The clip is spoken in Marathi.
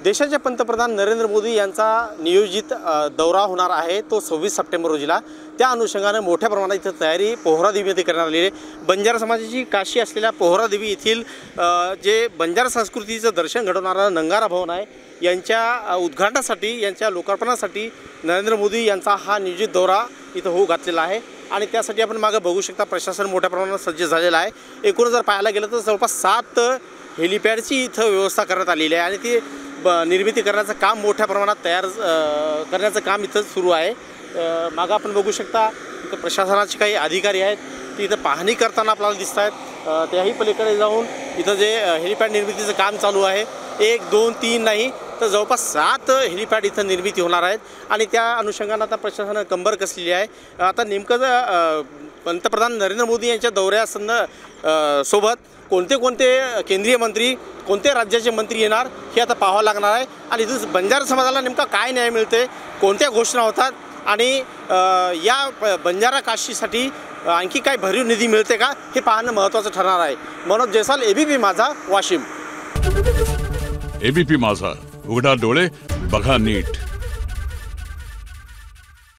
देशाचे पंतप्रधान नरेंद्र मोदी यांचा नियोजित दौरा होणार आहे तो 26 सप्टेंबर रोजीला। त्या अनुषंगाने मोठ्या प्रमाणात इथं तयारी पोहरादेवी येथे करण्यात आलेली आहे। बंजारा समाजाची काशी असलेल्या पोहरादेवी येथील जे बंजारा संस्कृतीचं दर्शन घडवणारा नंगारा भवन आहे यांच्या उद्घाटनासाठी यांच्या लोकार्पणासाठी नरेंद्र मोदी यांचा हा नियोजित दौरा इथं होऊ घातलेला आहे। आणि त्यासाठी आपण मागे बघू शकता प्रशासन मोठ्या प्रमाणात सज्ज झालेलं आहे। एकूण जर पाहायला गेलं तर जवळपास 7 हेलिपॅडची इथं व्यवस्था करण्यात आलेली आहे आणि ती निर्मिती करण्याचं काम मोठ्या प्रमाणात तयार करण्याचं काम इथं सुरू आहे। मागं आपण बघू शकता इथं प्रशासनाचे काही अधिकारी आहेत ते इथं पाहणी करताना आपल्याला दिसत आहेत। त्याही पलीकडे जाऊन इथं जे हेलिपॅड निर्मितीचं काम चालू आहे 1 2 3 नाही तर जवळपास 7 हेलिपॅड इथं निर्मिती होणार आहेत आणि त्या अनुषंगाने आता प्रशासनाने कंबर कसलेली आहे। आता नेमकं पंतप्रधान नरेंद्र मोदी यांच्या दौऱ्यासोबत कोणते केंद्रीय मंत्री कोणते राज्याचे मंत्री येणार हे आता पाहावं लागणार आहे आणि इथं बंजारा समाजाला नेमका काय न्याय मिळते कोणत्या घोषणा होतात आणि या बंजारा काशीसाठी आणखी काय भरीव निधी मिळते का हे पाहणं महत्त्वाचं ठरणार आहे। मनोज जयस्वाल एबीपी माझा वाशिम। एबीपी माझा उघडा डोळे बघा नीट।